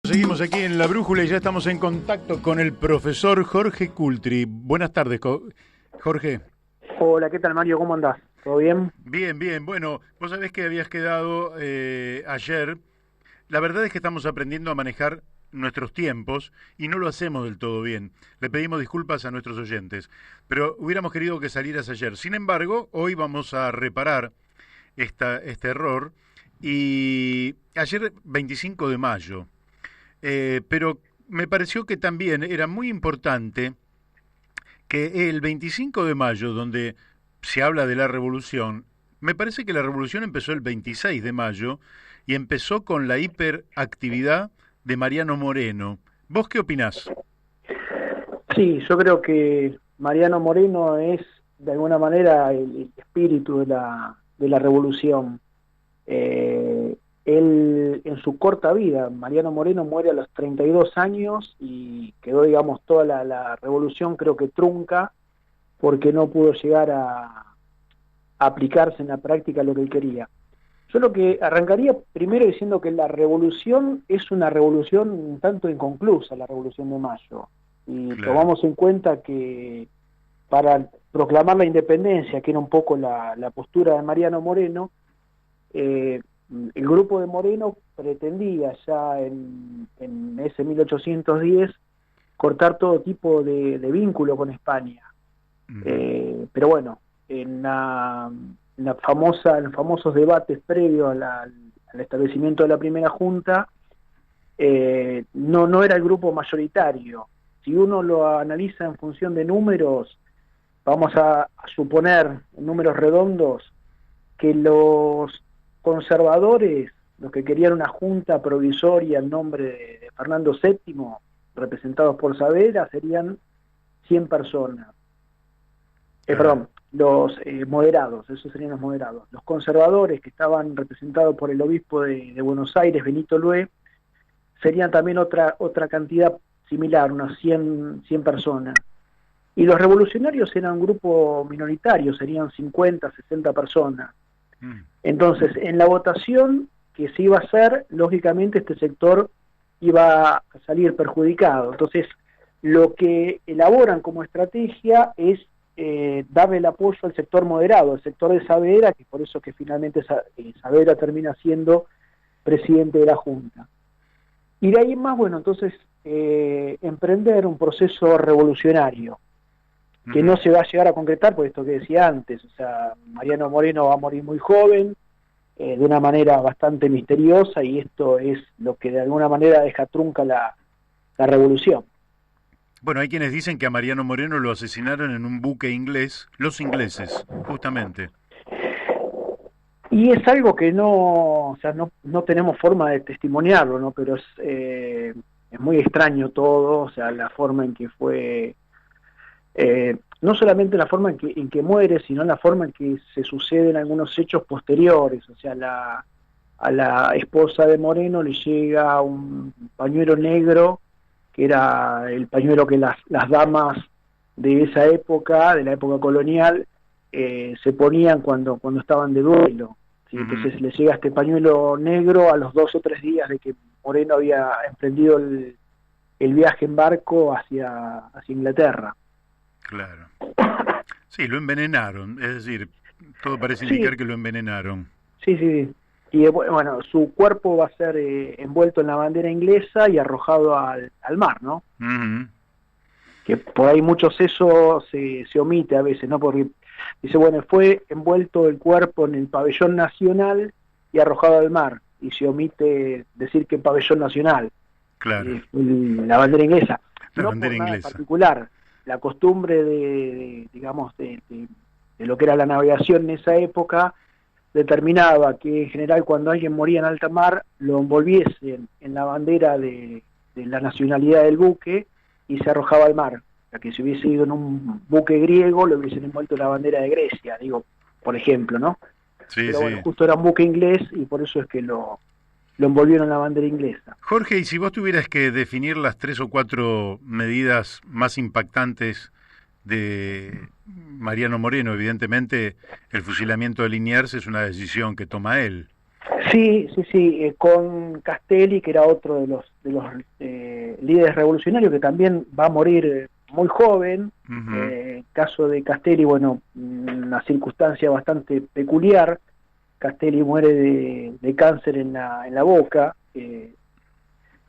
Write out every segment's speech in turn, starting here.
Seguimos aquí en La Brújula y ya estamos en contacto con el profesor Jorge Cultri. Buenas tardes, Jorge. Hola, ¿qué tal, Mario? ¿Cómo andás? ¿Todo bien? Bien, bien. Bueno, vos sabés que habías quedado ayer. La verdad es que estamos aprendiendo a manejar nuestros tiempos y no lo hacemos del todo bien. Le pedimos disculpas a nuestros oyentes, pero hubiéramos querido que salieras ayer. Sin embargo, hoy vamos a reparar este error. Y ayer, 25 de mayo. Pero me pareció que también era muy importante que el 25 de mayo, donde se habla de la revolución, me parece que la revolución empezó el 26 de mayo y empezó con la hiperactividad de Mariano Moreno. ¿Vos qué opinás? Sí, yo creo que Mariano Moreno es, de alguna manera, el espíritu de la revolución. Él, en su corta vida, Mariano Moreno muere a los 32 años y quedó, digamos, toda la revolución, creo que trunca, porque no pudo llegar a aplicarse en la práctica lo que él quería. Yo lo que arrancaría primero diciendo que la revolución es una revolución un tanto inconclusa, la revolución de mayo. Y Claro. tomamos en cuenta que para proclamar la independencia, que era un poco la postura de Mariano Moreno, eh, el grupo de Moreno pretendía ya en ese 1810 cortar todo tipo de vínculo con España. Ujú. Pero bueno, en los famosos debates previos al establecimiento de la primera junta, no era el grupo mayoritario. Si uno lo analiza en función de números, vamos a suponer en números redondos que los conservadores, los que querían una junta provisoria en nombre de Fernando VII, representados por Saavedra, serían 100 personas. Claro. Perdón, los moderados, esos serían los moderados. Los conservadores, que estaban representados por el obispo de Buenos Aires, Benito Lué, serían también otra cantidad similar, unas 100 personas. Y los revolucionarios eran un grupo minoritario, serían 50, 60 personas. Mm. Entonces, en la votación que se iba a hacer, lógicamente este sector iba a salir perjudicado. Entonces, lo que elaboran como estrategia es darle el apoyo al sector moderado, al sector de Saavedra, que por eso que finalmente Saavedra termina siendo presidente de la Junta. Y de ahí en más, bueno, entonces emprender un proceso revolucionario, que Ujú. no se va a llegar a concretar por esto que decía antes. O sea, Mariano Moreno va a morir muy joven, de una manera bastante misteriosa, y esto es lo que de alguna manera deja trunca la revolución. Bueno, hay quienes dicen que a Mariano Moreno lo asesinaron en un buque inglés, los ingleses, justamente. Y es algo que no, o sea, no tenemos forma de testimoniarlo, ¿no? Pero es muy extraño todo, o sea, la forma en que fue, no solamente la forma en que muere, sino la forma en que se suceden algunos hechos posteriores. O sea, a la esposa de Moreno le llega un pañuelo negro, que era el pañuelo que las damas de esa época, de la época colonial, se ponían cuando estaban de duelo. ¿Sí? Ujú. Entonces le llega este pañuelo negro a los 2 o 3 días de que Moreno había emprendido el viaje en barco hacia Inglaterra. Claro. Sí, lo envenenaron, es decir, todo parece indicar Sí, que lo envenenaron. sí, sí. Y bueno, su cuerpo va a ser envuelto en la bandera inglesa y arrojado al mar, ¿no? Ujú. Que por ahí muchos eso se omite a veces, ¿no? Porque dice, bueno, fue envuelto el cuerpo en el pabellón nacional y arrojado al mar, y se omite decir que pabellón nacional, Claro, la bandera inglesa, la no bandera por nada en inglesa. particular. La costumbre digamos, de lo que era la navegación en esa época determinaba que en general cuando alguien moría en alta mar lo envolviesen en la bandera de la nacionalidad del buque y se arrojaba al mar. O sea, que si hubiese ido en un buque griego lo hubiesen envuelto en la bandera de Grecia, digo, por ejemplo, ¿no? Sí, Pero bueno, sí. justo era un buque inglés y por eso es que lo envolvieron en la bandera inglesa. Jorge, y si vos tuvieras que definir las tres o cuatro medidas más impactantes de Mariano Moreno, evidentemente el fusilamiento de Liniers es una decisión que toma él. Sí, sí, sí, con Castelli, que era otro líderes revolucionarios que también va a morir muy joven. Caso de Castelli, bueno, una circunstancia bastante peculiar. Castelli muere de cáncer en la boca.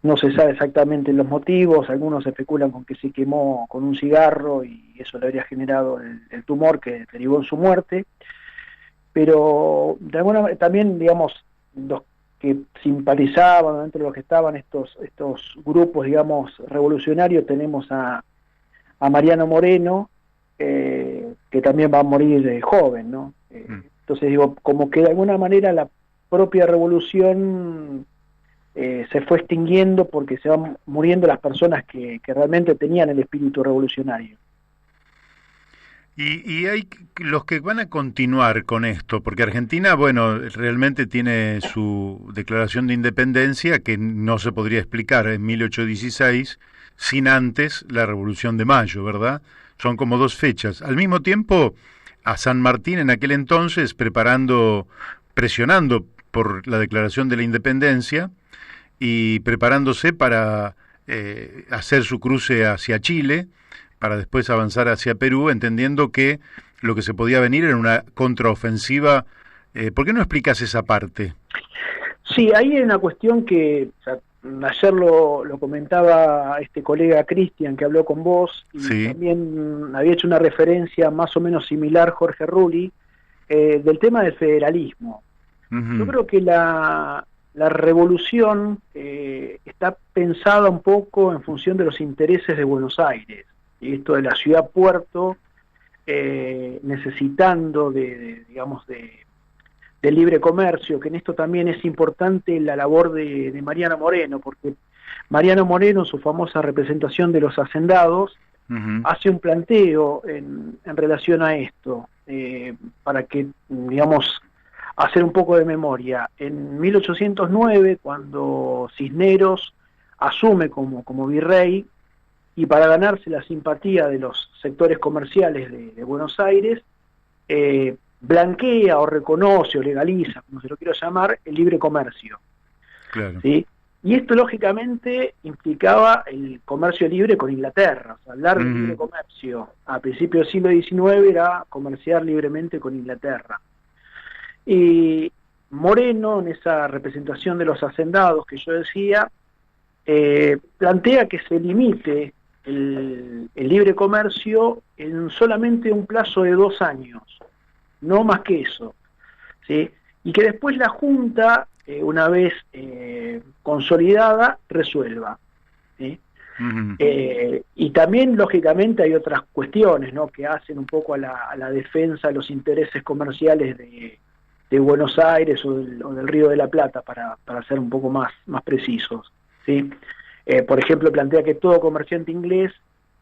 No se sabe exactamente los motivos, algunos especulan con que se quemó con un cigarro y eso le habría generado el tumor que derivó en su muerte, pero de alguna manera también, digamos, los que simpatizaban, dentro de los que estaban estos grupos, digamos, revolucionarios, tenemos a Mariano Moreno, que también va a morir joven, ¿no? Entonces digo, como que de alguna manera la propia revolución se fue extinguiendo porque se van muriendo las personas que realmente tenían el espíritu revolucionario. Y hay los que van a continuar con esto, porque Argentina, bueno, realmente tiene su declaración de independencia que no se podría explicar en 1816 sin antes la Revolución de Mayo, ¿verdad? Son como dos fechas. Al mismo tiempo, a San Martín en aquel entonces presionando por la declaración de la independencia, y preparándose para hacer su cruce hacia Chile, para después avanzar hacia Perú, entendiendo que lo que se podía venir era una contraofensiva. ¿Por qué no explicas esa parte? Sí, ahí hay una cuestión que, o sea, ayer lo comentaba este colega Cristian que habló con vos, y sí, también había hecho una referencia más o menos similar Jorge Rulli, del tema del federalismo. Yo creo que la revolución está pensada un poco en función de los intereses de Buenos Aires, y esto de la ciudad puerto, necesitando digamos, de libre comercio, que en esto también es importante la labor de Mariano Moreno, porque Mariano Moreno, en su famosa representación de los hacendados, hace un planteo en relación a esto, para que, digamos, hacer un poco de memoria. En 1809, cuando Cisneros asume como virrey, y para ganarse la simpatía de los sectores comerciales de Buenos Aires, blanquea o reconoce o legaliza, como se lo quiero llamar, el libre comercio. Claro. ¿Sí? Y esto lógicamente implicaba el comercio libre con Inglaterra. O sea, hablar de libre comercio a principios del siglo XIX era comerciar libremente con Inglaterra. Y Moreno, en esa representación de los hacendados que yo decía, plantea que se limite el libre comercio en solamente un plazo de 2 años, no más que eso, ¿sí? Y que después la Junta, una vez consolidada, resuelva, ¿sí? Y también, lógicamente, hay otras cuestiones, ¿no?, que hacen un poco a la defensa de los intereses comerciales de Buenos Aires o del Río de la Plata, para ser un poco más precisos, ¿sí? Por ejemplo, plantea que todo comerciante inglés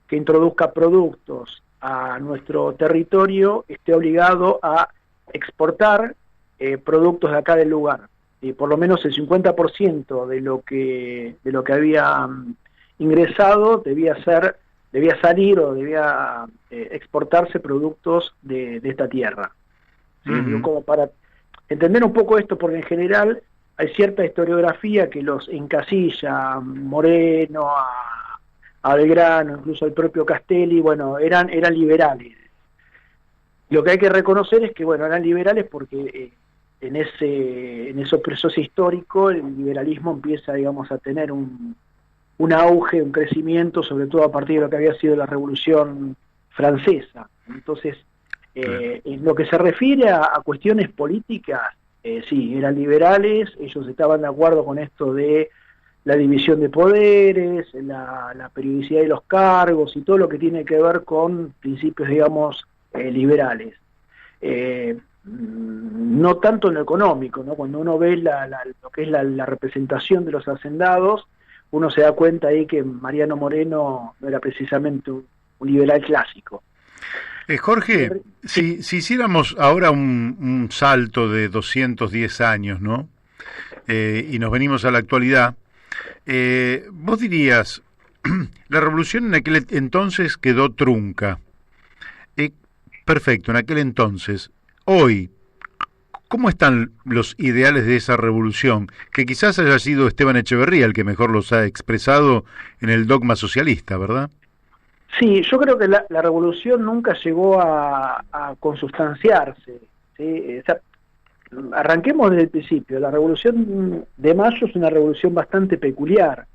que introduzca productos a nuestro territorio esté obligado a exportar productos de acá del lugar. Por lo menos el 50% de lo que había ingresado debía salir o debía exportarse productos de esta tierra. ¿Sí? Como para entender un poco esto, porque en general hay cierta historiografía que los encasilla, Moreno, a Belgrano, incluso el propio Castelli, bueno, eran liberales. Lo que hay que reconocer es que, bueno, eran liberales porque en ese proceso histórico el liberalismo empieza, digamos, a tener un auge, un crecimiento, sobre todo a partir de lo que había sido la Revolución Francesa. Entonces, en lo que se refiere a cuestiones políticas, sí, eran liberales, ellos estaban de acuerdo con esto de la división de poderes, la periodicidad de los cargos y todo lo que tiene que ver con principios, digamos, liberales. No tanto en lo económico, ¿no? Cuando uno ve lo que es la representación de los hacendados, uno se da cuenta ahí que Mariano Moreno no era precisamente un liberal clásico. Jorge, si hiciéramos ahora un salto de 210 años, ¿no? Y nos venimos a la actualidad, vos dirías, la revolución en aquel entonces quedó trunca. Perfecto, en aquel entonces. Hoy, ¿Cómo están los ideales de esa revolución? Que quizás haya sido Esteban Echeverría el que mejor los ha expresado en el dogma socialista, ¿verdad? Sí, yo creo que la revolución nunca llegó a consustanciarse, ¿sí? O sea, arranquemos desde el principio. La revolución de mayo es una revolución bastante peculiar.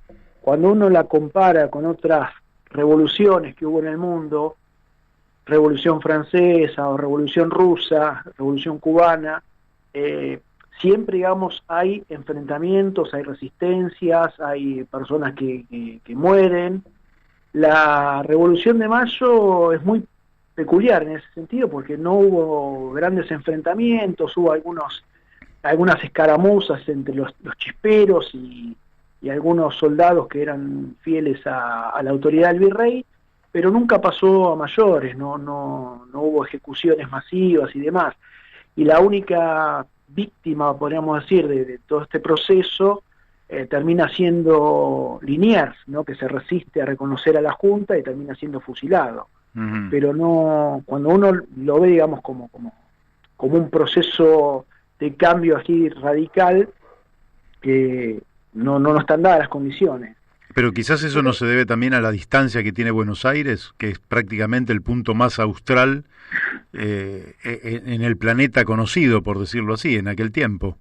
Cuando uno la compara con otras revoluciones que hubo en el mundo, revolución francesa o revolución rusa, revolución cubana, eh, siempre, digamos, hay enfrentamientos, hay resistencias, hay personas que mueren. La Revolución de Mayo es muy peculiar en ese sentido porque no hubo grandes enfrentamientos, hubo algunas escaramuzas entre los chisperos y algunos soldados que eran fieles a la autoridad del virrey, pero nunca pasó a mayores, no hubo ejecuciones masivas y demás. Y la única víctima, podríamos decir, de todo este proceso termina siendo Liniers, ¿no? Que se resiste a reconocer a la Junta y termina siendo fusilado. Ujú. Pero no, cuando uno lo ve, digamos, como un proceso de cambio así radical, no están dadas las condiciones. Pero quizás eso no se debe también a la distancia que tiene Buenos Aires, que es prácticamente el punto más austral en el planeta conocido, por decirlo así, en aquel tiempo.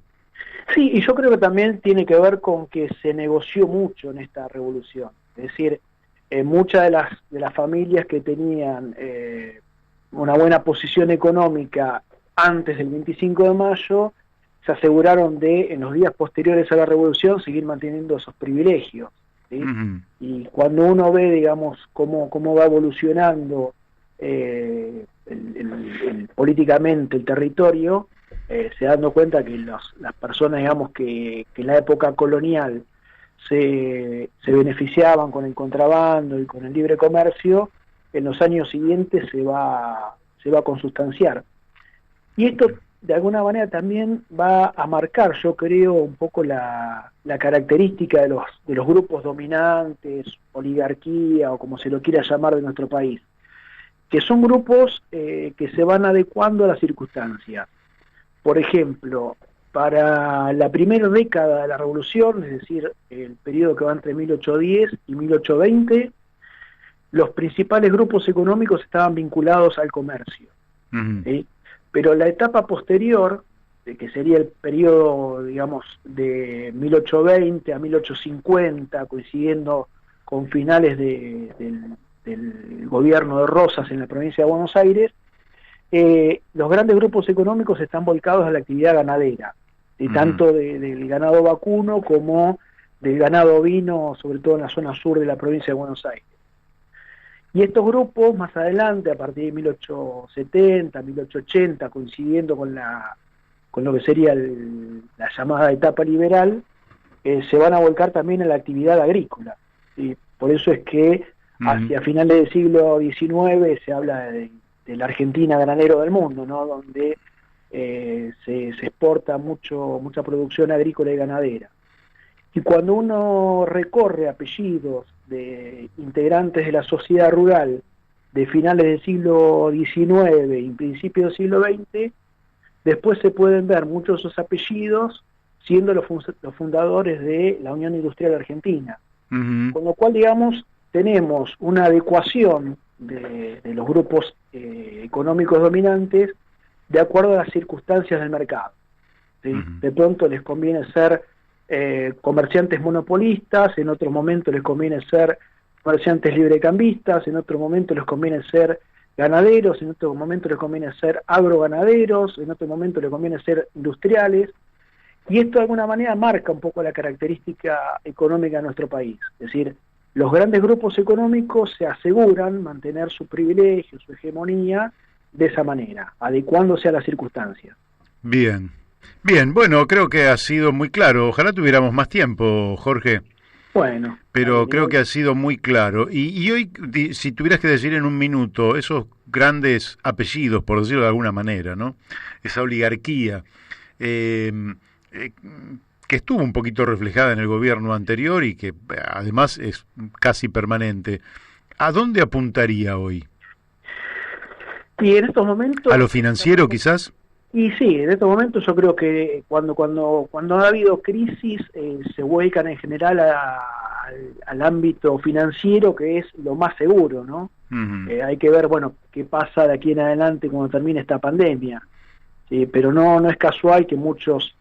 Sí, y yo creo que también tiene que ver con que se negoció mucho en esta revolución. Es decir, muchas de las familias que tenían una buena posición económica antes del 25 de mayo se aseguraron de, en los días posteriores a la revolución, seguir manteniendo esos privilegios, ¿sí? Ujú. Y cuando uno ve, digamos, cómo va evolucionando políticamente el territorio, se dando cuenta que las personas, digamos, que en la época colonial se beneficiaban con el contrabando y con el libre comercio, en los años siguientes se va a consustanciar. Y esto, de alguna manera, también va a marcar, yo creo, un poco la característica de los grupos dominantes, oligarquía o como se lo quiera llamar de nuestro país, que son grupos que se van adecuando a las circunstancias. Por ejemplo, para la primera década de la Revolución, es decir, el periodo que va entre 1810 y 1820, los principales grupos económicos estaban vinculados al comercio, Ujú. ¿sí? Pero la etapa posterior, que sería el periodo, digamos, de 1820 a 1850, coincidiendo con finales del gobierno de Rosas en la provincia de Buenos Aires, los grandes grupos económicos están volcados a la actividad ganadera, y Ujú. tanto del ganado vacuno como del ganado ovino, sobre todo en la zona sur de la provincia de Buenos Aires. Y estos grupos, más adelante, a partir de 1870, 1880, coincidiendo con lo que sería la llamada etapa liberal, se van a volcar también a la actividad agrícola. ¿Sí? Por eso es que Ujú. hacia finales del siglo XIX se habla de la Argentina granero del mundo, ¿no? Donde se exporta mucha producción agrícola y ganadera. Y cuando uno recorre apellidos de integrantes de la sociedad rural de finales del siglo XIX y principios del siglo XX, después se pueden ver muchos de esos apellidos siendo los fundadores de la Unión Industrial Argentina. Ujú. Con lo cual, digamos, tenemos una adecuación de los grupos económicos dominantes de acuerdo a las circunstancias del mercado, ¿sí? Ujú. De pronto les conviene ser comerciantes monopolistas, en otro momento les conviene ser comerciantes librecambistas, en otro momento les conviene ser ganaderos, en otro momento les conviene ser agroganaderos, en otro momento les conviene ser industriales, y esto de alguna manera marca un poco la característica económica de nuestro país. Es decir, los grandes grupos económicos se aseguran mantener su privilegio, su hegemonía, de esa manera, adecuándose a las circunstancias. Bien. Bien, bueno, creo que ha sido muy claro. Ojalá tuviéramos más tiempo, Jorge, Bueno, está pero bien, creo igual. que ha sido muy claro. Y hoy, si tuvieras que decir en un minuto esos grandes apellidos, por decirlo de alguna manera, ¿no? Esa oligarquía, eh, eh, que estuvo un poquito reflejada en el gobierno anterior y que además es casi permanente, ¿a dónde apuntaría hoy? Y en estos ¿A lo momentos, financiero quizás? Y sí, en estos momentos yo creo que cuando ha habido crisis se vuelcan en general al ámbito financiero, que es lo más seguro, ¿no? Ujú. Hay que ver, bueno, qué pasa de aquí en adelante cuando termine esta pandemia. Sí, pero no es casual que muchos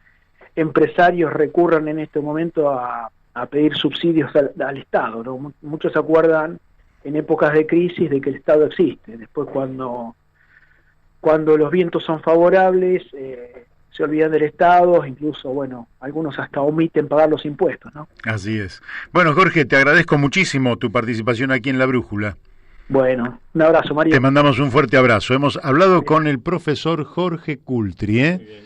empresarios recurran en este momento a pedir subsidios al Estado, ¿no? Muchos se acuerdan en épocas de crisis de que el Estado existe. Después cuando los vientos son favorables, se olvidan del Estado, incluso, bueno, algunos hasta omiten pagar los impuestos, ¿no? Así es. Bueno, Jorge, te agradezco muchísimo tu participación aquí en La Brújula. Bueno, un abrazo, Te Mario. mandamos un fuerte abrazo. Hemos hablado con el profesor Jorge Cultri, ¿eh?